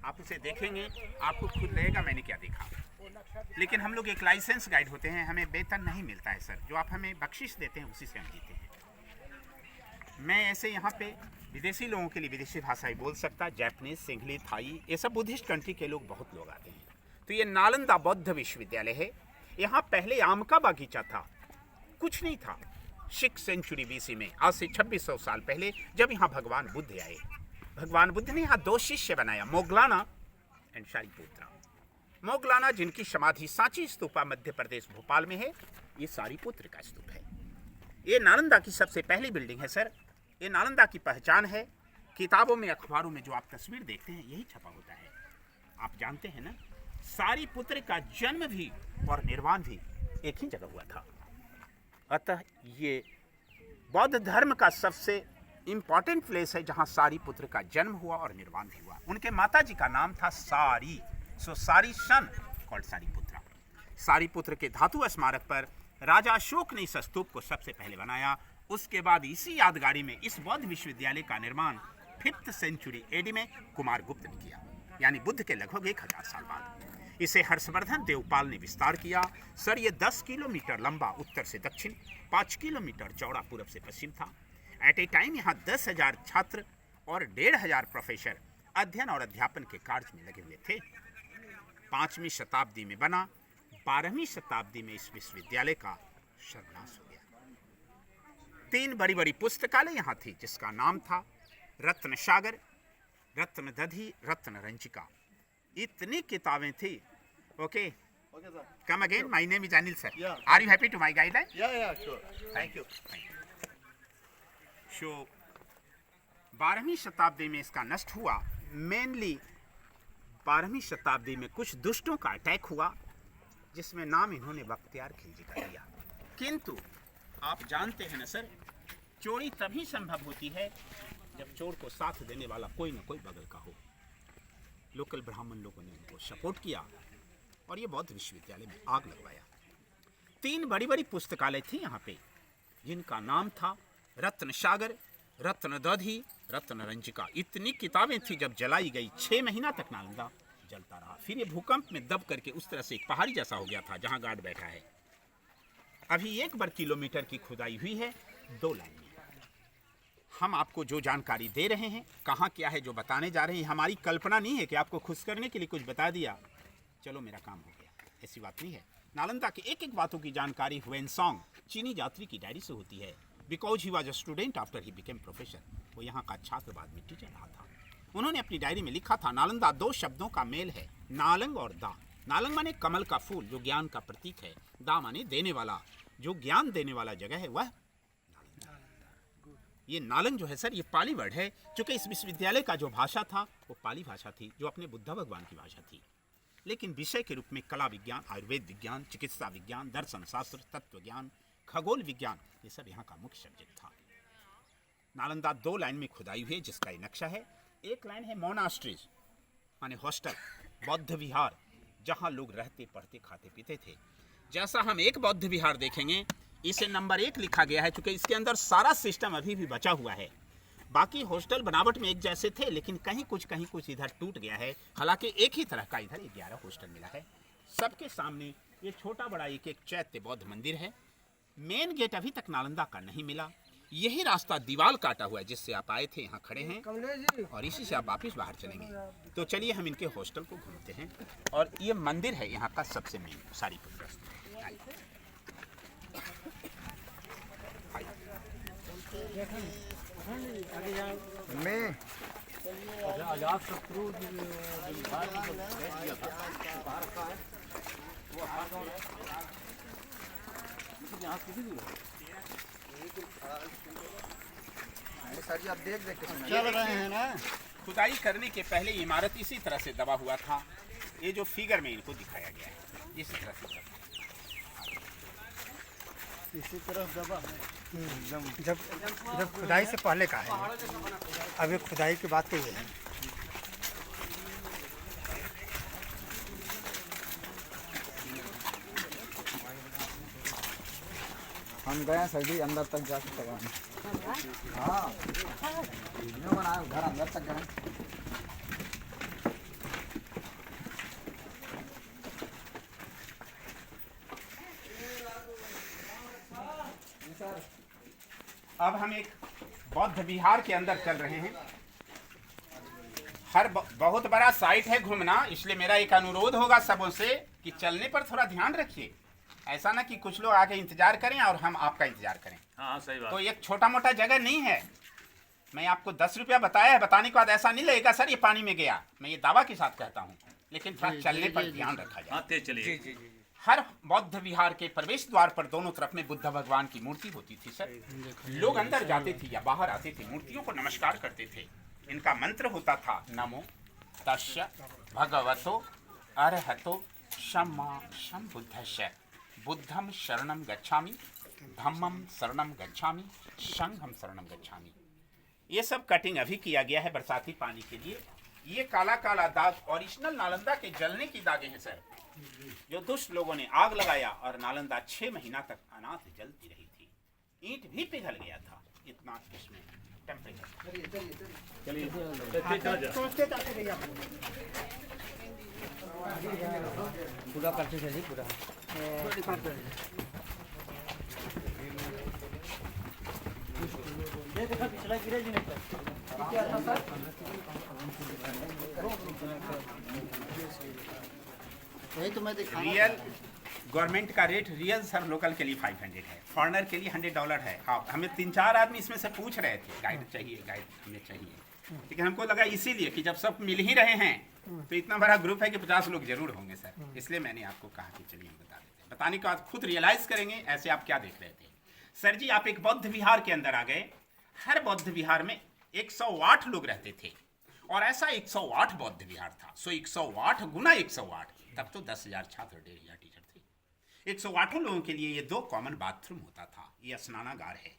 आप उसे देखेंगे आपको खुद लगेगा मैंने क्या देखा। लेकिन हम लोग एक लाइसेंस गाइड होते हैं, हमें वेतन नहीं मिलता है सर, जो आप हमें बख्शिश देते हैं उसी से हम जीते हैं। मैं ऐसे यहाँ पे विदेशी लोगों के लिए विदेशी भाषाएं बोल सकता, जैपनीज, सिंघली, थाई, ये सब बुद्धिस्ट कंट्री के लोग बहुत लोग आते हैं। तो ये नालंदा बौद्ध विश्वविद्यालय है। यहाँ पहले आम का बागीचा था, कुछ नहीं था। 6th सेंचुरी BC में, आज से 2600 साल पहले, जब यहाँ भगवान बुद्ध आए, भगवान बुद्ध ने यहाँ 2 शिष्य बनाया, मोगलाना एंड सारिपुत्रा। मोगलाना जिनकी समाधि सांची स्तूपा मध्य प्रदेश भोपाल में है, ये सारिपुत्र का स्तूप है। ये नालंदा की सबसे पहली बिल्डिंग है सर। ये नालंदा की पहचान है। किताबों में, अखबारों में जो आप तस्वीर देखते हैं यही छपा होता है। आप जानते हैं ना, सारिपुत्र का जन्म भी और निर्वाण भी एक ही जगह हुआ था। अतः ये बौद्ध धर्म का सबसे इंपॉर्टेंट प्लेस है जहाँ सारिपुत्र का जन्म हुआ और निर्वाण भी हुआ। उनके माता जी का नाम था सारी, सो सारी सन कॉल्ड सारिपुत्रा। सारिपुत्र के धातु स्मारक पर राजा अशोक ने इस स्तूप को सबसे पहले बनाया। उसके बाद इसी यादगारी में इस बौद्ध विश्वविद्यालय का निर्माण 5th सेंचुरी AD में कुमारगुप्त ने किया, यानी बुद्ध के लगभग 1000 साल बाद। इसे हर्षवर्धन देवपाल ने विस्तार किया। सर ये 10 किलोमीटर लंबा उत्तर से दक्षिण, 5 किलोमीटर चौड़ा पूरब से पश्चिम था। एट ए टाइम यहाँ 10,000 छात्र और 1,500 प्रोफेसर अध्ययन और अध्यापन के कार्य में लगे हुए थे। 5वीं शताब्दी में बना, 12वीं शताब्दी में इस विश्वविद्यालय का सर्वनाश हो गया। 3 बड़ी बड़ी पुस्तकालय यहाँ थी, जिसका नाम था रत्न सागर, रत्न दधी, रत्न रंजिका। इतनी किताबें थी। Okay, come again, my name is Anil sir. Are you happy to my guideline? Yeah, sure. Thank you. So 12वीं शताब्दी में इसका नष्ट हुआ। मेनली 12वीं शताब्दी में कुछ दुष्टों का अटैक हुआ, जिसमें नाम इन्होंने बख्तियार खिलजी का दिया। किंतु आप जानते हैं ना सर, चोरी तभी संभव होती है जब चोर को साथ देने वाला कोई न कोई बगल का हो। लोकल ब्राह्मण लोगों ने उनको सपोर्ट किया और ये बौद्ध विश्वविद्यालय में आग लगवाया। 3 बड़ी बड़ी पुस्तकालय थी यहाँ पे, जिनका नाम था रत्न सागर, रत्न दधी, रत्न रंजिका। इतनी किताबें थी, जब जलाई गई 6 महीना तक नालंदा जलता रहा। फिर ये भूकंप में दब करके उस तरह से एक पहाड़ी जैसा हो गया था जहाँ गार्ड बैठा है। अभी 1 वर्ग किलोमीटर की खुदाई हुई है 2 लाइन में। हम आपको जो जानकारी दे रहे हैं, कहाँ क्या है जो बताने जा रहे हैं, हमारी कल्पना नहीं है कि आपको खुश करने के लिए कुछ बता दिया, चलो मेरा काम हो गया, ऐसी बात नहीं है। नालंदा की एक एक बातों की जानकारी ह्वेनसांग चीनी यात्री की डायरी से होती है। Because he was a student after he became professor, वो यहाँ का छात्र बाद में टीचर रहा था। उन्होंने अपनी डायरी में लिखा था, नालंदा 2 शब्दों का मेल है, नालंग और दा। नालंग माने कमल का फूल, जो ज्ञान का प्रतीक है। दा माने देने वाला, जो ज्ञान देने वाला जगह है वह ये नालंग जो है सर, ये पाली वर्ड है, क्योंकि इस विश्वविद्यालय का जो भाषा था वो पाली भाषा थी, जो अपने बुद्ध भगवान की भाषा थी। लेकिन विषय के रूप में कला विज्ञान, आयुर्वेद विज्ञान, चिकित्सा विज्ञान, दर्शन शास्त्र, तत्व ज्ञान, खगोल विज्ञान, ये सब यहाँ का मुख्य सब्जेक्ट था। नालंदा 2 लाइन में खुदाई हुई है, जिसका ये नक्शा है। एक लाइन है मोनास्ट्रीज माने हॉस्टल, बौद्ध विहार, जहाँ लोग रहते, पढ़ते, खाते, पीते थे। जैसा हम एक बौद्ध विहार देखेंगे, इसे नंबर 1 लिखा गया है, क्योंकि इसके अंदर सारा सिस्टम अभी भी बचा हुआ है। बाकी हॉस्टल बनावट में एक जैसे थे, लेकिन कहीं कुछ इधर टूट गया है। हालांकि एक ही तरह का इधर 11 हॉस्टल मिला है। सबके सामने ये छोटा बड़ा एक एक चैत्य बौद्ध मंदिर है। मेन गेट अभी तक नालंदा का नहीं मिला। यही रास्ता दीवाल काटा हुआ है, जिससे आप आए थे, यहाँ खड़े हैं, और इसी से आप वापिस बाहर चलेंगे। तो चलिए हम इनके हॉस्टल को घूमते हैं। और ये मंदिर है यहाँ का सबसे मेन, सारीपुत्र। मैं आजाद शत्रु सर जी, आप देख के चल रहे हैं ना। खुदाई करने के पहले इमारत इसी तरह से दबा हुआ था। ये जो फिगर में इनको दिखाया गया है, इसी तरह से इसी तरफ दबा है। जब खुदाई से पहले का है, अभी खुदाई की बात कही है। हम गए सर जी अंदर तक जाके करवाने। हाँ, वीडियो बनाए, घर अंदर तक गए। अब हम एक बौद्ध विहार के अंदर चल रहे हैं। बहुत बड़ा साइट है घूमना, इसलिए मेरा एक अनुरोध होगा सबों से कि चलने पर थोड़ा ध्यान रखिए। ऐसा ना कि कुछ लोग आगे इंतजार करें और हम आपका इंतजार करें। हाँ सही बात। तो एक छोटा मोटा जगह नहीं है। मैं आपको 10 रुपया बताया है, बताने के बाद ऐसा नहीं लगेगा सर ये पानी में गया, मैं ये दावा के साथ कहता हूँ, लेकिन थोड़ा चलने पर ध्यान रखा जाए। हाँ तेज चलिए। हर बौद्ध विहार के प्रवेश द्वार पर दोनों तरफ में बुद्ध भगवान की मूर्ति होती थी सर। लोग अंदर जाते थे या बाहर आते थे, मूर्तियों को नमस्कार करते थे। इनका मंत्र होता था नमो तस्य भगवतो अरहतो सम्मा सम्बुद्धस्य बुद्धम शरणम गच्छामि धम्मम शरणम गच्छामि संघम शरणम गच्छामि। ये सब कटिंग अभी किया गया है बरसाती पानी के लिए। ये काला काला दाग ओरिजिनल नालंदा के जलने की दागे हैं सर, जो दुष्ट लोगों ने आग लगाया और नालंदा 6 महीना तक अनाथ जलती रही थी। ईंट भी पिघल गया था, इतना इसमें टेम्परेचर। पूरा करते थे जी पूरा। वही तो मैं दिखा रियल गवर्नमेंट का रेट रियल सर लोकल के लिए 500 है, फॉरेनर के लिए $100 है। हाँ, हमें 3-4 आदमी इसमें से पूछ रहे थे गाइड चाहिए, गाइड हमें चाहिए, लेकिन हमको लगा इसीलिए कि जब सब मिल ही रहे हैं तो इतना बड़ा ग्रुप है कि 50 लोग जरूर होंगे सर, इसलिए मैंने आपको कहा कि चलिए हम बता देते हैं। बताने के बाद खुद रियलाइज करेंगे ऐसे आप क्या देख रहे थे। सर जी आप एक बौद्ध विहार के अंदर आ गए। हर बौद्ध विहार में 108 लोग रहते थे और ऐसा 108 बौद्ध विहार था। सो 108 गुना 108, तब तो 10,000 छात्र 1,500 टीचर थे। 108 लोगों के लिए ये 2 कॉमन बाथरूम होता था। ये स्नानागार है,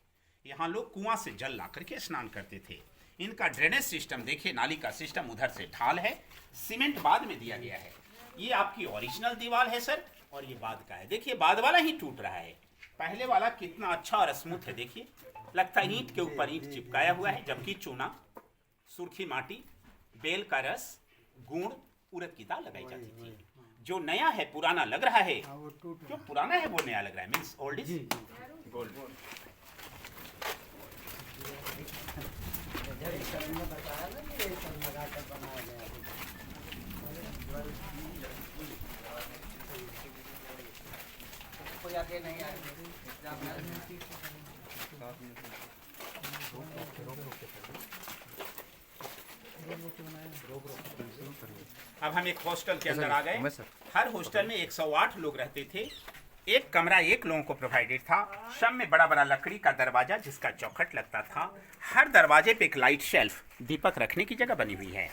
यहाँ लोग कुआं से जल ला करके स्नान करते थे। इनका ड्रेनेज सिस्टम देखिए, नाली का सिस्टम उधर से ढाल है, सीमेंट बाद में दिया गया है। ये आपकी ओरिजिनल दीवार है सर, और ये बाद का है। देखिए बाद वाला ही टूट रहा है, पहले वाला कितना अच्छा और स्मूथ है। देखिए लगता है ईंट के ऊपर ईंट चिपकाया हुआ है, जबकि चूना, सुर्खी माटी, बेल का रस, गुड़, उड़द की दाल लगाई जाती थी। जो नया है पुराना लग रहा है, जो पुराना है वो नया लग रहा है, मीन्स ओल्ड इज गोल्ड। अब हम एक हॉस्टल के अंदर आ गए। हर हॉस्टल में 108 लोग रहते थे। एक कमरा 1 लोगों को प्रोवाइडेड था। सब में बड़ा बड़ा लकड़ी का दरवाजा जिसका चौखट लगता था। हर दरवाजे पे एक लाइट शेल्फ, दीपक रखने की जगह बनी हुई है।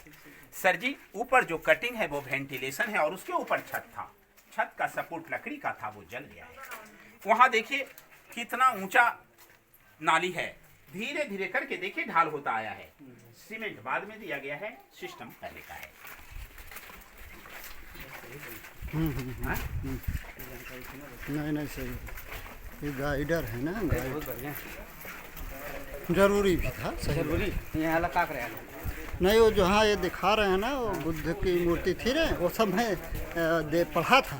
सर जी ऊपर जो कटिंग है वो वेंटिलेशन है और उसके ऊपर छत था। छत का सपोर्ट लकड़ी का था, वो जल गया है। वहाँ देखिए कितना ऊंचा नाली है, धीरे धीरे करके देखिए ढाल होता आया है। सीमेंट बाद में दिया गया है, सिस्टम पहले का है। नहीं सही, ये गाइडर है ना, गाइड जरूरी भी था, सही जरूरी यहाँ लगा कर नहीं। वो जहाँ ये दिखा रहे हैं ना, वो बुद्ध की मूर्ति थी ना, वो सब मैं पढ़ा था,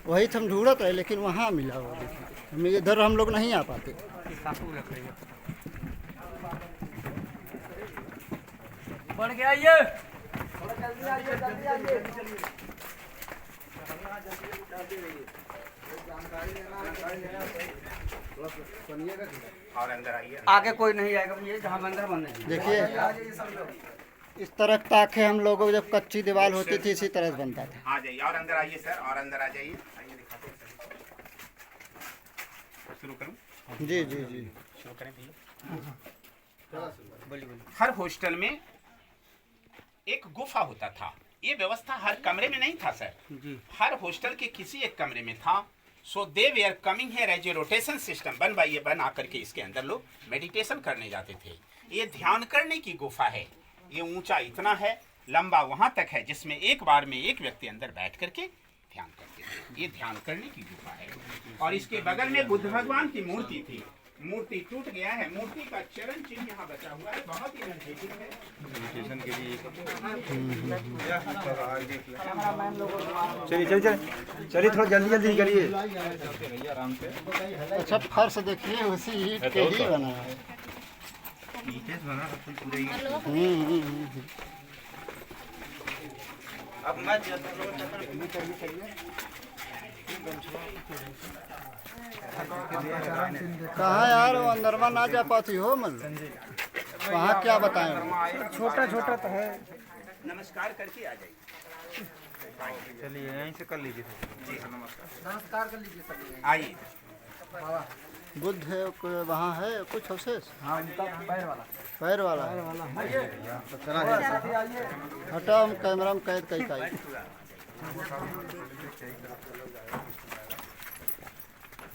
वही हम ढूंढत रहे, लेकिन वहाँ मिला वो। देखिए इधर हम लोग नहीं आ पाते। बढ़ गया ये। और अंदर आइए। आगे कोई नहीं आएगा, ये जहाँ मंदिर बन रही है। देखिए इस तरह ताकि हम लोगों जब कच्ची दीवार होती थी इसी तरह से बनता था। आ जाइए और अंदर आइए सर, और अंदर आ जाइए। आइए दिखाते हैं। शुरू करूं? जी जी जी शुरू करें भैया। हर हॉस्टल में एक गुफा होता था। ये व्यवस्था हर कमरे में नहीं था सर, हर हॉस्टल के किसी एक कमरे में था। सो दे वे are coming here as a rotation system. बना करके इसके अंदर लोग मेडिटेशन करने जाते थे। ये ध्यान करने की गुफा है। ये ऊंचा इतना है, लंबा वहां तक है, जिसमें एक बार में एक व्यक्ति अंदर बैठ करके ध्यान करते थे। ये ध्यान करने की गुफा है। और इसके बगल में बुद्ध भगवान की मूर्ति थी। मूर्ति टूट गया है, मूर्ति का चरण चिन्ह यहाँ बचा हुआ है, बहुत ही एनर्जेटिक है। चलिए थोड़ा जल्दी जल्दी करिए। अच्छा फर्श देखिए उसी ईट के ही बना है। अब मैं कहाँ यार वो अंदरवा ना जा पाती हो मतलब वहाँ क्या बताएं। छोटा छोटा तो है। नमस्कार करके आ जाइए। चलिए यहीं से कर लीजिए। जी हाँ, नमस्कार। नमस्कार कर लीजिए सब। आइए। बुद्ध है वहाँ है कुछ अवशेष। हाँ उनका पैर वाला। पैर वाला हटा हम कैमरा में कैद कई का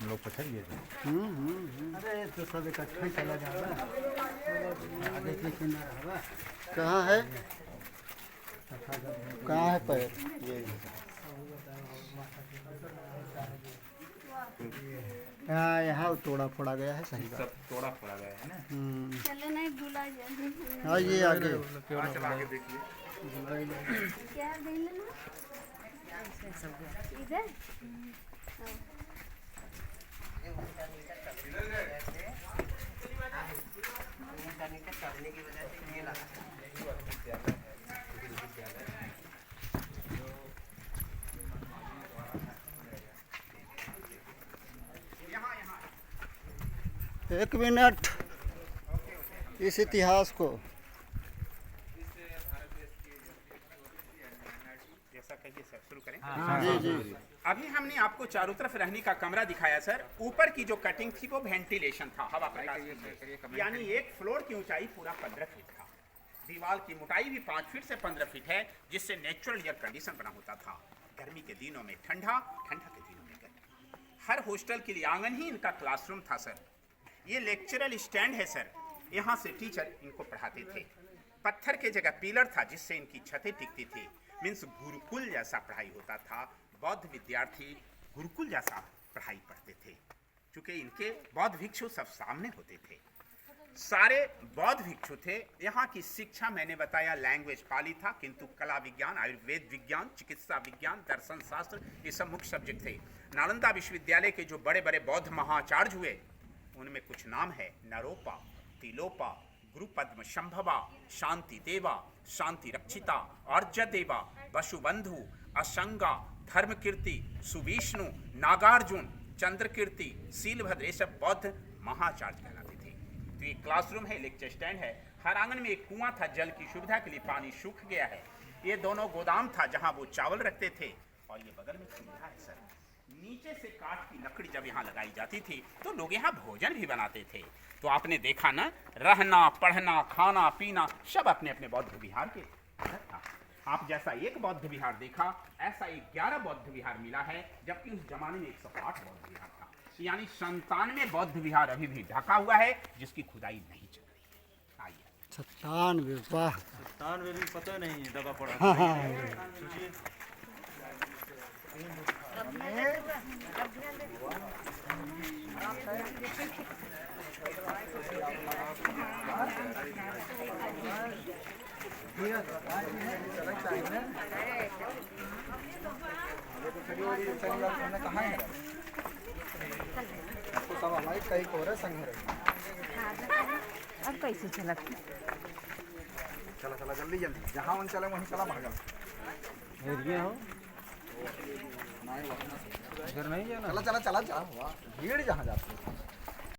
लोग पछड़िए। अरे तो सब इकट्ठा ही चला जा रहा आगे पीछे न रहा। कहाँ है कहाँ है पैर? हाँ यहाँ तोड़ा फोड़ा गया है। सही बात, सब तोड़ा फोड़ा गया है ना। चलो नहीं भूला जाए। आइए आगे। चलो आगे देखिए। क्या दे लेना इधर। एक मिनट इस इतिहास को जैसा कहिए सर, शुरू करें। जी जी। अभी हमने आपको चारों तरफ रहने का कमरा दिखाया सर। ऊपर की जो कटिंग थी वो वेंटिलेशन था, हवा प्रकाश, यानी एक फ्लोर की ऊंचाई पूरा 15 फीट था। दीवार की मोटाई भी 5 फीट से 15 फीट है, जिससे नेचुरल एयर कंडीशन बना होता था। गर्मी के दिनों में ठंडा, ठंडा के दिनों में गर्मी। हर हॉस्टल के लिए आंगन ही इनका क्लासरूम था सर। ये लेक्चरल स्टैंड है सर, यहाँ से टीचर इनको पढ़ाते थे। पत्थर के जगह पिलर था जिससे इनकी छतें टिकती थी। मीन्स गुरुकुल जैसा पढ़ाई होता था। बौद्ध विद्यार्थी गुरुकुल जैसा पढ़ाई पढ़ते थे, क्योंकि इनके बौद्ध भिक्षु सब सामने होते थे। सारे बौद्ध भिक्षु थे। यहाँ की शिक्षा मैंने बताया लैंग्वेज पाली था, किंतु कला विज्ञान, आयुर्वेद विज्ञान, चिकित्सा विज्ञान, दर्शन शास्त्र ये सब मुख्य सब्जेक्ट थे। नालंदा विश्वविद्यालय के जो बड़े बड़े बौद्ध महाचार्य हुए उनमें कुछ नाम है नरोपा, तिलोपा, गुरुपद्म शंभवा, शांति देवा, शांति रक्षिता, अर्ज देवा, वसुबंधु, असंगा, धर्मकीर्ति, सुविष्णु, नागार्जुन, चंद्रकीर्ति, शीलभद्र, ये सब बौद्ध महाचार्य कहलाते थे। तो ये क्लासरूम है, लेक्चर स्टैंड है। हर आंगन में एक कुआं था, जल की सुविधा के लिए। पानी सूख गया है। ये दोनों गोदाम था जहां वो चावल रखते थे, और ये बगल में चूल्हा है सर। नीचे से काठ की लकड़ी जब यहाँ लगाई जाती थी तो लोग यहाँ भोजन भी बनाते थे। तो आपने देखा ना, रहना, पढ़ना, खाना, पीना सब अपने अपने बौद्ध विहार के था। आप जैसा एक बौद्ध विहार देखा, ऐसा 11 बौद्ध विहार मिला है, जबकि उस जमाने में 108 बौद्ध विहार था। यानी 97 बौद्ध विहार अभी भी ढका हुआ है, जिसकी खुदाई नहीं चल रही है। आइए। 97 वाह। 97 भी पता नहीं है, दबा पड़ा। कहाँ है आपको सब हमारी कई कोरे संग अब कैसे चला? चला चला जल्दी जल्दी, जहाँ मन चले वहीं चला भागल। हो इधर नहीं जाना। चला चला चला चला, भीड़ जहाँ जाती है।